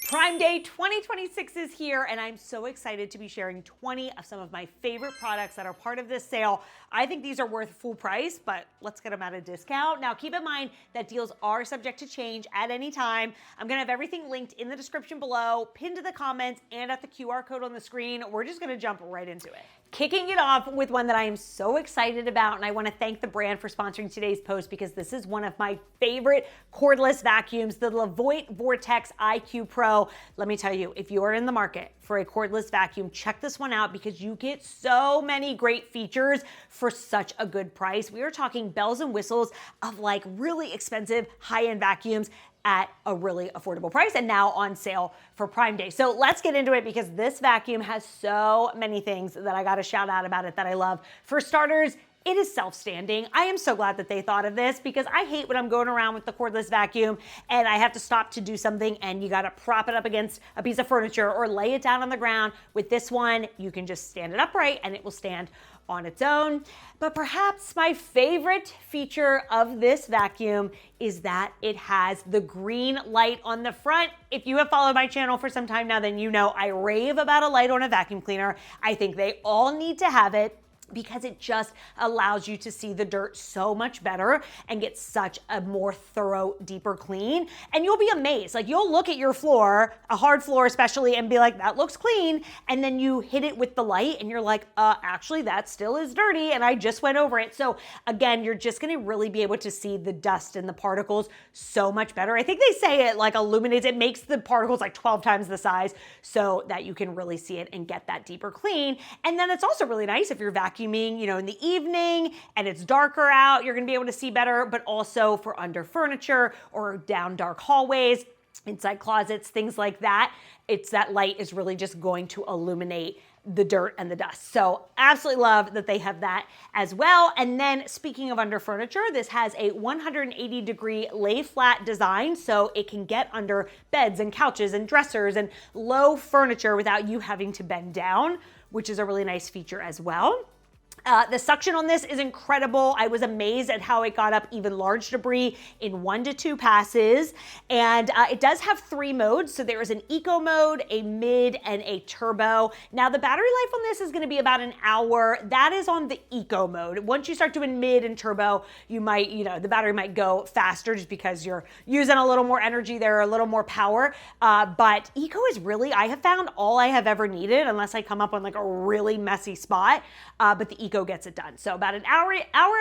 Prime Day 2026 is here, and I'm so excited to be sharing 20 of some of my favorite products that are part of this sale. I think these are worth full price, but let's get them at a discount. Now, keep in mind that deals are subject to change at any time. I'm gonna have everything linked in the description below, pinned to the comments, and at the QR code on the screen. We're just gonna jump right into it. Kicking it off with one that I am so excited about, and I want to thank the brand for sponsoring today's post because this is one of my favorite cordless vacuums, the Levoit VortexIQ Pro. Let me tell you, if you are in the market for a cordless vacuum, check this one out because you get so many great features for such a good price. We are talking bells and whistles of like really expensive high-end vacuums at a really affordable price and now on sale for Prime Day. So let's get into it because this vacuum has so many things that I gotta shout out about it that I love. For starters, it is self-standing. I am so glad that they thought of this because I hate when I'm going around with the cordless vacuum and I have to stop to do something and you gotta prop it up against a piece of furniture or lay it down on the ground. With this one, you can just stand it upright and it will stand on its own. But perhaps my favorite feature of this vacuum is that it has the green light on the front. If you have followed my channel for some time now, then you know I rave about a light on a vacuum cleaner. I think they all need to have it because it just allows you to see the dirt so much better and get such a more thorough, deeper clean. And you'll be amazed. Like you'll look at your floor, a hard floor especially, and be like, that looks clean. And then you hit it with the light and you're like, actually that still is dirty and I just went over it. So again, you're just gonna really be able to see the dust and the particles so much better. I think they say it like illuminates, it makes the particles like 12 times the size so that you can really see it and get that deeper clean. And then it's also really nice if you're vacuuming, you know, in the evening and it's darker out, you're gonna be able to see better, but also for under furniture or down dark hallways, inside closets, things like that. That light is really just going to illuminate the dirt and the dust. So absolutely love that they have that as well. And then speaking of under furniture, this has a 180-degree lay flat design so it can get under beds and couches and dressers and low furniture without you having to bend down, which is a really nice feature as well. The suction on this is incredible. I was amazed at how it got up even large debris in 1 to 2 passes. And it does have 3 modes. So there is an eco mode, a mid, and a turbo. Now the battery life on this is gonna be about an hour. That is on the eco mode. Once you start doing mid and turbo, you might, the battery might go faster just because you're using a little more energy there, a little more power. But eco is really, I have found all I have ever needed unless I come up on like a really messy spot. But the eco gets it done. So about an hour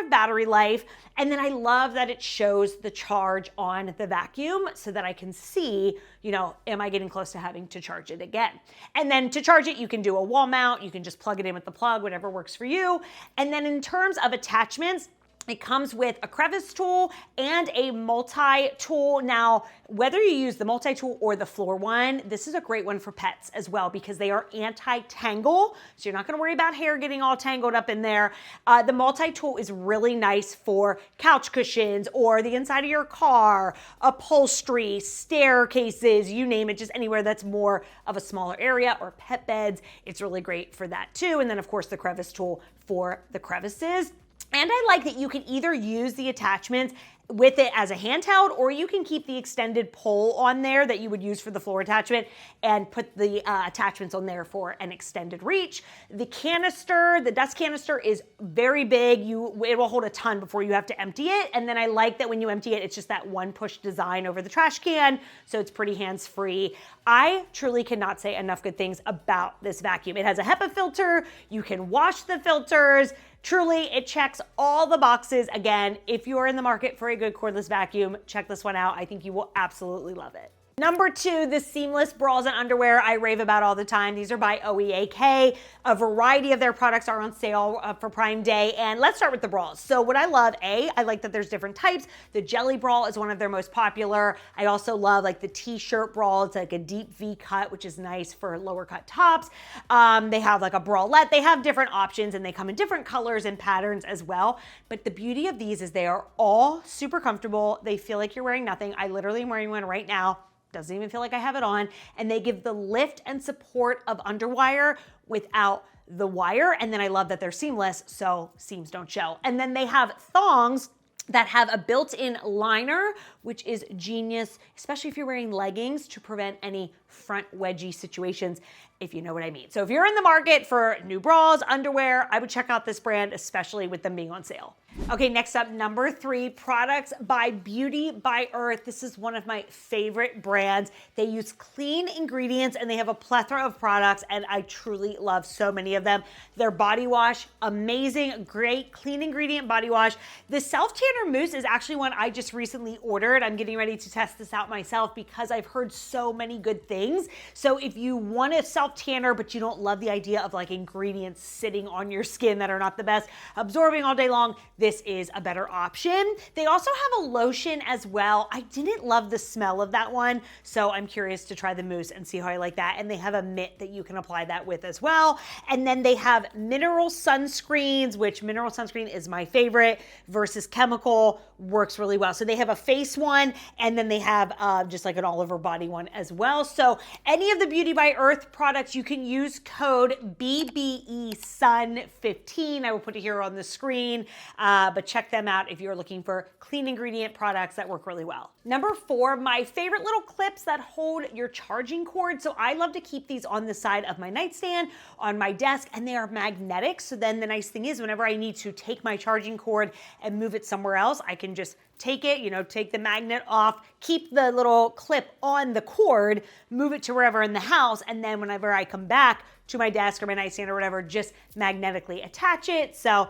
of battery life. And then I love that it shows the charge on the vacuum so that I can see, am I getting close to having to charge it again? And then to charge it, you can do a wall mount. You can just plug it in with the plug, whatever works for you. And then in terms of attachments, it comes with a crevice tool and a multi-tool. Now, whether you use the multi-tool or the floor one, this is a great one for pets as well because they are anti-tangle. So you're not gonna worry about hair getting all tangled up in there. The multi-tool is really nice for couch cushions or the inside of your car, upholstery, staircases, you name it, just anywhere that's more of a smaller area or pet beds. It's really great for that too. And then of course the crevice tool for the crevices. And I like that you can either use the attachments with it as a handheld, or you can keep the extended pole on there that you would use for the floor attachment and put the attachments on there for an extended reach. The canister, the dust canister is very big. It will hold a ton before you have to empty it. And then I like that when you empty it, it's just that one push design over the trash can. So it's pretty hands-free. I truly cannot say enough good things about this vacuum. It has a HEPA filter. You can wash the filters. Truly, it checks all the boxes. Again, if you are in the market for a good cordless vacuum, check this one out. I think you will absolutely love it. Number 2, the seamless bras and underwear I rave about all the time. These are by OEAK. A variety of their products are on sale for Prime Day. And let's start with the bras. So what I love, I like that there's different types. The jelly bra is one of their most popular. I also love like the t-shirt bra. It's like a deep V cut, which is nice for lower cut tops. They have like a bralette. They have different options and they come in different colors and patterns as well. But the beauty of these is they are all super comfortable. They feel like you're wearing nothing. I literally am wearing one right now. Doesn't even feel like I have it on. And they give the lift and support of underwire without the wire. And then I love that they're seamless, so seams don't show. And then they have thongs that have a built-in liner, which is genius, especially if you're wearing leggings, to prevent any front wedgie situations, if you know what I mean. So if you're in the market for new bras, underwear, I would check out this brand, especially with them being on sale. Okay, next up, number 3, products by Beauty by Earth. This is one of my favorite brands. They use clean ingredients and they have a plethora of products, and I truly love so many of them. Their body wash, amazing, great, clean ingredient body wash. The self-tanner mousse is actually one I just recently ordered. I'm getting ready to test this out myself because I've heard so many good things. So if you want a self-tanner, but you don't love the idea of like ingredients sitting on your skin that are not the best, absorbing all day long, this is a better option. They also have a lotion as well. I didn't love the smell of that one, so I'm curious to try the mousse and see how I like that. And they have a mitt that you can apply that with as well. And then they have mineral sunscreens, which mineral sunscreen is my favorite, versus chemical, works really well. So they have a face one, and then they have just like an all over body one as well. So any of the Beauty by Earth products, you can use code BBESUN15. I will put it here on the screen. But check them out if you're looking for clean ingredient products that work really well. Number 4, my favorite little clips that hold your charging cord. So I love to keep these on the side of my nightstand, on my desk, and they are magnetic. So then the nice thing is whenever I need to take my charging cord and move it somewhere else, I can just take it, take the magnet off, keep the little clip on the cord, move it to wherever in the house, and then whenever I come back to my desk or my nightstand or whatever, just magnetically attach it. So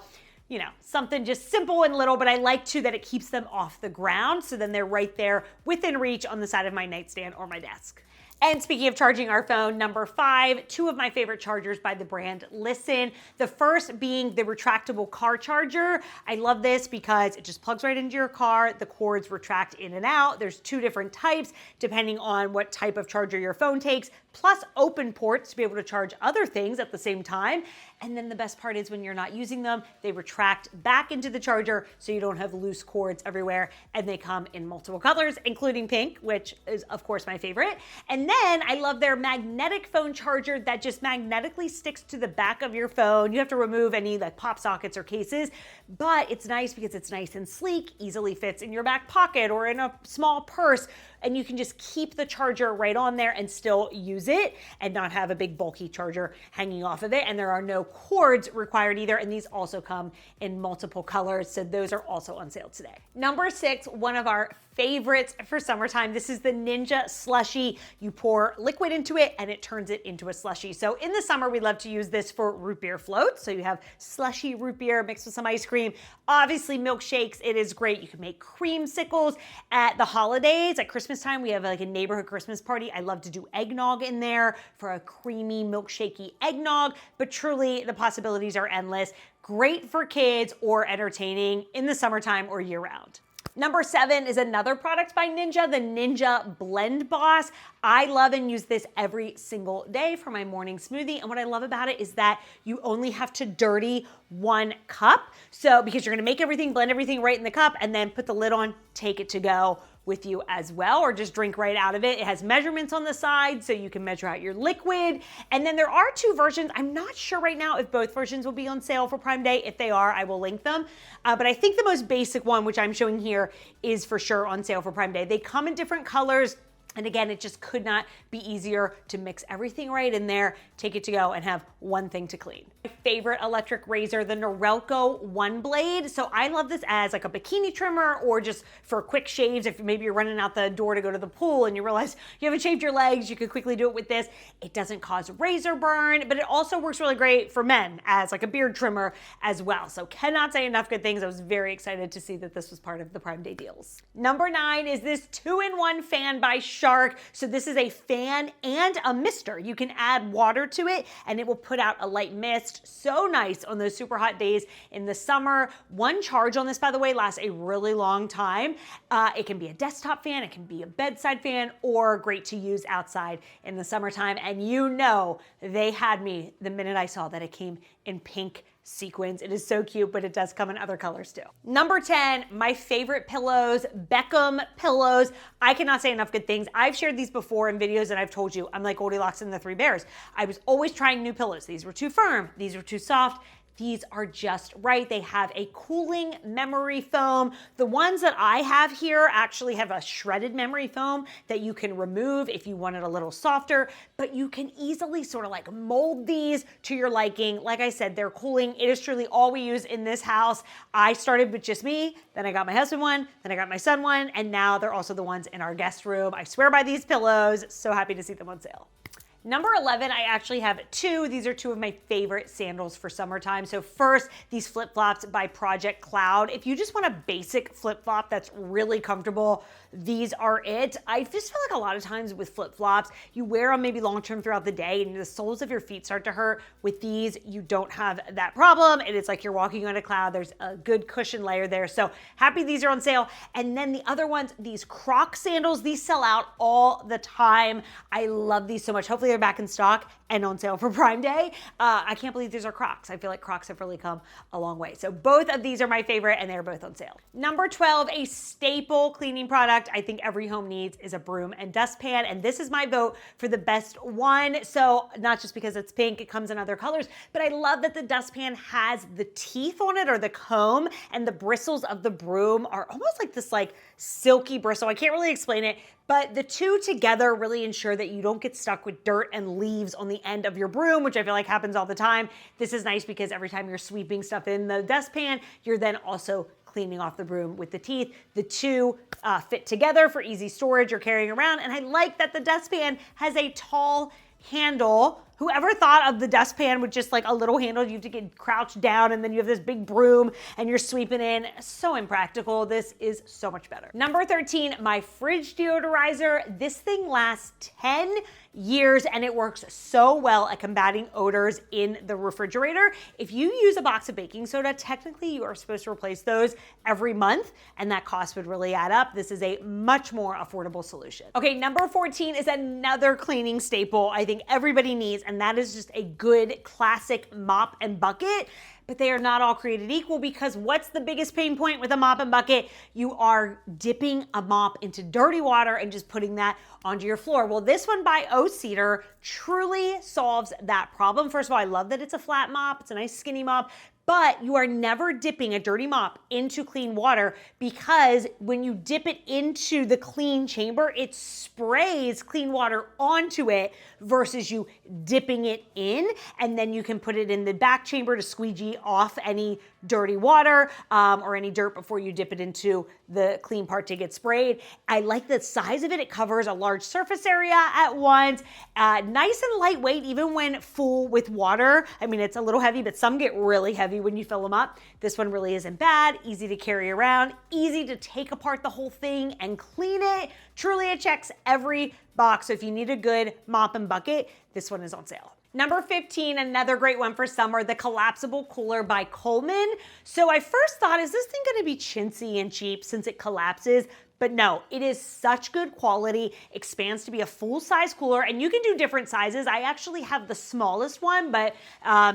something just simple and little, but I like too that it keeps them off the ground. So then they're right there within reach on the side of my nightstand or my desk. And speaking of charging our phone, number 5, 2 of my favorite chargers by the brand Listen. The first being the retractable car charger. I love this because it just plugs right into your car. The cords retract in and out. There's 2 different types depending on what type of charger your phone takes, plus open ports to be able to charge other things at the same time. And then the best part is when you're not using them, they retract back into the charger so you don't have loose cords everywhere. And they come in multiple colors, including pink, which is of course my favorite. And then I love their magnetic phone charger that just magnetically sticks to the back of your phone. You have to remove any like pop sockets or cases, but it's nice because it's nice and sleek, easily fits in your back pocket or in a small purse. And you can just keep the charger right on there and still use it and not have a big bulky charger hanging off of it. And there are no cords required either. And these also come in multiple colors. So those are also on sale today. Number 6, one of our favorites for summertime. This is the Ninja Slushi. You pour liquid into it and it turns it into a slushie. So in the summer, we love to use this for root beer floats. So you have slushy root beer mixed with some ice cream. Obviously milkshakes, it is great. You can make creamsicles at the holidays. At Christmas time, we have like a neighborhood Christmas party. I love to do eggnog in there for a creamy, milkshakey eggnog, but truly the possibilities are endless. Great for kids or entertaining in the summertime or year round. Number 7 is another product by Ninja, the Ninja Blendboss. I love and use this every single day for my morning smoothie. And what I love about it is that you only have to dirty 1 cup. So because you're gonna make everything, blend everything right in the cup and then put the lid on, take it to go with you as well, or just drink right out of it. It has measurements on the side so you can measure out your liquid. And then there are 2 versions. I'm not sure right now if both versions will be on sale for Prime Day. If they are, I will link them. But I think the most basic one, which I'm showing here, is for sure on sale for Prime Day. They come in different colors. And again, it just could not be easier to mix everything right in there, take it to go, and have one thing to clean. My favorite electric razor, the Norelco One Blade. So I love this as like a bikini trimmer or just for quick shaves. If maybe you're running out the door to go to the pool and you realize you haven't shaved your legs, you could quickly do it with this. It doesn't cause razor burn, but it also works really great for men as like a beard trimmer as well. So cannot say enough good things. I was very excited to see that this was part of the Prime Day deals. Number 9 is this 2-in-1 fan by Shark. So this is a fan and a mister. You can add water to it and it will put out a light mist. So nice on those super hot days in the summer. One charge on this, by the way, lasts a really long time. It can be a desktop fan, it can be a bedside fan, or great to use outside in the summertime. And they had me the minute I saw that it came in pink sequins. It is so cute, but it does come in other colors too. Number 10, my favorite pillows, Beckham Pillows. I cannot say enough good things. I've shared these before in videos and I've told you, I'm like Goldilocks and the Three Bears. I was always trying new pillows. These were too firm. These were too soft. These are just right. They have a cooling memory foam. The ones that I have here actually have a shredded memory foam that you can remove if you want it a little softer, but you can easily sort of like mold these to your liking. Like I said, they're cooling. It is truly all we use in this house. I started with just me, then I got my husband one, then I got my son one, and now they're also the ones in our guest room. I swear by these pillows. So happy to see them on sale. Number 11, I actually have two. These are two of my favorite sandals for summertime. So first, these flip-flops by Project Cloud. If you just want a basic flip-flop that's really comfortable, these are it. I just feel like a lot of times with flip-flops, you wear them maybe long-term throughout the day and the soles of your feet start to hurt. With these, you don't have that problem. And it's like you're walking on a cloud. There's a good cushion layer there. So happy these are on sale. And then the other ones, these Croc sandals, these sell out all the time. I love these so much. Hopefully they're back in stock and on sale for Prime Day. I can't believe these are Crocs. I feel like Crocs have really come a long way. So both of these are my favorite and they're both on sale. Number 12, a staple cleaning product I think every home needs is a Broom and Dustpan. And this is my vote for the best one. So not just because it's pink, it comes in other colors, but I love that the dustpan has the teeth on it or the comb, and the bristles of the broom are almost like this like silky bristle. I can't really explain it, but the two together really ensure that you don't get stuck with dirt and leaves on the end of your broom, which I feel like happens all the time. This is nice because every time you're sweeping stuff in the dustpan, you're then also cleaning off the broom with the teeth. The two fit together for easy storage or carrying around. And I like that the dustpan has a tall handle. Whoever thought of the dustpan with just like a little handle, you have to get crouched down and then you have this big broom and you're sweeping in. So impractical. This is so much better. Number 13, my fridge deodorizer. This thing lasts 10 years and it works so well at combating odors in the refrigerator. If you use a box of baking soda, technically you are supposed to replace those every month and that cost would really add up. This is a much more affordable solution. Okay, number 14 is another cleaning staple I think everybody needs, and that is just a good classic mop and bucket. But they are not all created equal, because what's the biggest pain point with a mop and bucket? You are dipping a mop into dirty water and just putting that onto your floor. Well, this one by O-Cedar truly solves that problem. First of all, I love that it's a flat mop. It's a nice skinny mop. But you are never dipping a dirty mop into clean water, because when you dip it into the clean chamber, it sprays clean water onto it versus you dipping it in, and then you can put it in the back chamber to squeegee off any dirty water or any dirt before you dip it into the clean part to get sprayed. I like the size of it. It covers a large surface area at once. Nice and lightweight, even when full with water. I mean, it's a little heavy, but some get really heavy when you fill them up. This one really isn't bad. Easy to carry around, easy to take apart the whole thing and clean it. Truly, it checks every box. So if you need a good mop and bucket, this one is on sale. Number 15, another great one for summer, the Collapsible Cooler by Coleman. So I first thought, is this thing gonna be chintzy and cheap since it collapses? But no, it is such good quality, expands to be a full-size cooler, and you can do different sizes. I actually have the smallest one, but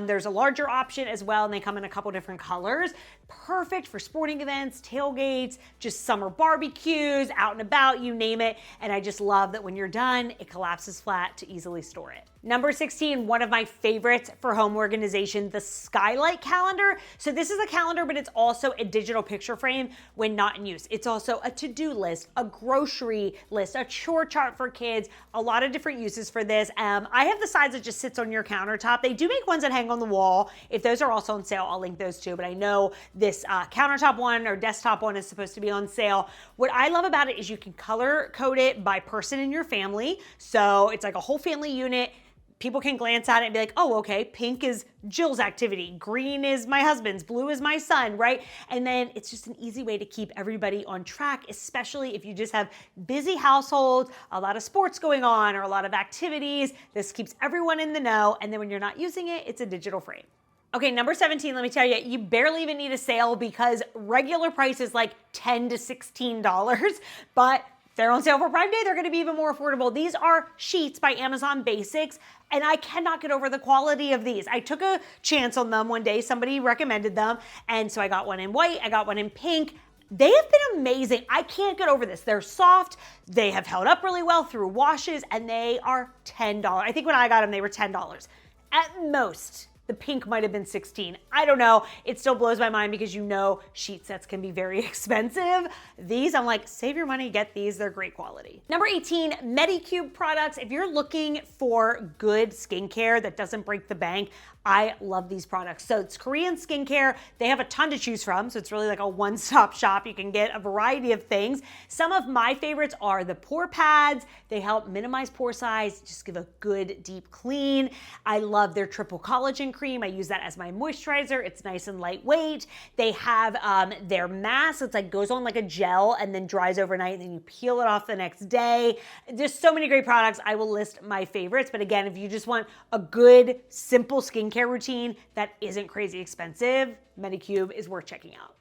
there's a larger option as well, and they come in a couple different colors. Perfect for sporting events, tailgates, just summer barbecues, out and about, you name it. And I just love that when you're done, it collapses flat to easily store it. Number 16, one of my favorites for home organization, the Skylight calendar. So this is a calendar, but it's also a digital picture frame when not in use. It's also a to-do list, a grocery list, a chore chart for kids, a lot of different uses for this. I have the size that just sits on your countertop. They do make ones that hang on the wall. If those are also on sale, I'll link those too, but I know this countertop one or desktop one is supposed to be on sale. What I love about it is you can color code it by person in your family. So it's like a whole family unit. People can glance at it and be like, oh, okay, pink is Jill's activity, green is my husband's, blue is my son, right? And then it's just an easy way to keep everybody on track, especially if you just have busy households, a lot of sports going on or a lot of activities. This keeps everyone in the know. And then when you're not using it, it's a digital frame. Okay, number 17, let me tell you, you barely even need a sale because regular price is like $10 to $16, but they're on sale for Prime Day. They're gonna be even more affordable. These are sheets by Amazon Basics, and I cannot get over the quality of these. I took a chance on them one day. Somebody recommended them, and so I got one in white, I got one in pink. They have been amazing. I can't get over this. They're soft, they have held up really well through washes, and they are $10. I think when I got them, they were $10. At most, the pink might have been 16. I don't know. It still blows my mind because you know sheet sets can be very expensive. These, I'm like, save your money, get these. They're great quality. Number 18, Medicube Products. If you're looking for good skincare that doesn't break the bank, I love these products. So it's Korean skincare. They have a ton to choose from. So it's really like a one-stop shop. You can get a variety of things. Some of my favorites are the pore pads. They help minimize pore size, just give a good deep clean. I love their triple collagen cream. I use that as my moisturizer. It's nice and lightweight. They have their mask. It's like goes on like a gel and then dries overnight, and then you peel it off the next day. There's so many great products. I will list my favorites. But again, if you just want a good, simple skincare routine that isn't crazy expensive, Medicube is worth checking out.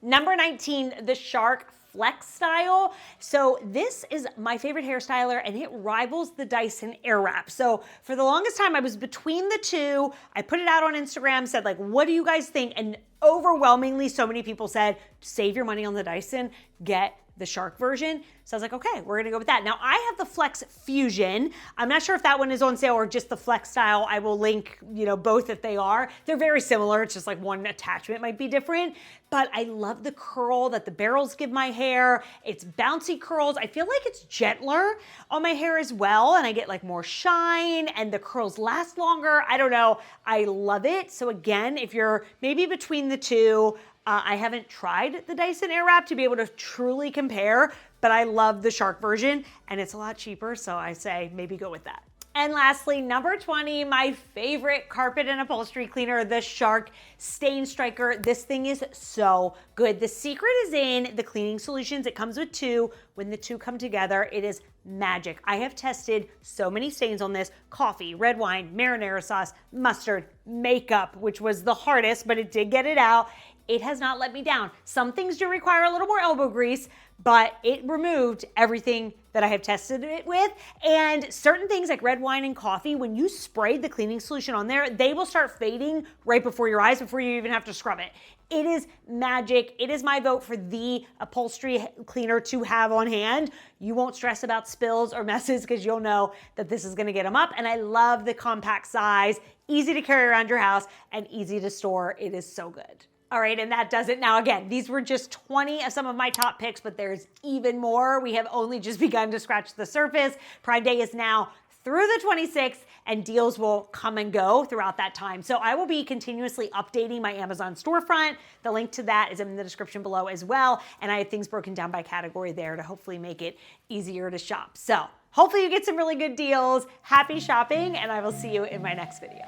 Number 19, the Shark Flex Style. So this is my favorite hairstyler, and it rivals the Dyson Airwrap. So for the longest time, I was between the two. I put it out on Instagram, said like, what do you guys think? And overwhelmingly, so many people said, save your money on the Dyson, get the Shark version. So I was like, okay, we're gonna go with that. Now I have the Flex Fusion. I'm not sure if that one is on sale or just the Flex Style. I will link, both if they are. They're very similar. It's just like one attachment might be different, but I love the curl that the barrels give my hair. It's bouncy curls. I feel like it's gentler on my hair as well, and I get like more shine, and the curls last longer. I don't know. I love it. So again, if you're maybe between the two, I haven't tried the Dyson Airwrap to be able to truly compare, but I love the Shark version, and it's a lot cheaper, so I say maybe go with that. And lastly, number 20, my favorite carpet and upholstery cleaner, the Shark StainStriker. This thing is so good. The secret is in the cleaning solutions. It comes with two. When the two come together, it is magic. I have tested so many stains on this: coffee, red wine, marinara sauce, mustard, makeup, which was the hardest, but it did get it out. It has not let me down. Some things do require a little more elbow grease, but it removed everything that I have tested it with. And certain things like red wine and coffee, when you spray the cleaning solution on there, they will start fading right before your eyes before you even have to scrub it. It is magic. It is my vote for the upholstery cleaner to have on hand. You won't stress about spills or messes because you'll know that this is gonna get them up. And I love the compact size, easy to carry around your house and easy to store. It is so good. All right, and that does it. Now again, these were just 20 of some of my top picks, but there's even more. We have only just begun to scratch the surface. Prime Day is now through the 26th, and deals will come and go throughout that time. So I will be continuously updating my Amazon storefront. The link to that is in the description below as well, and I have things broken down by category there to hopefully make it easier to shop. So hopefully you get some really good deals. Happy shopping, and I will see you in my next video.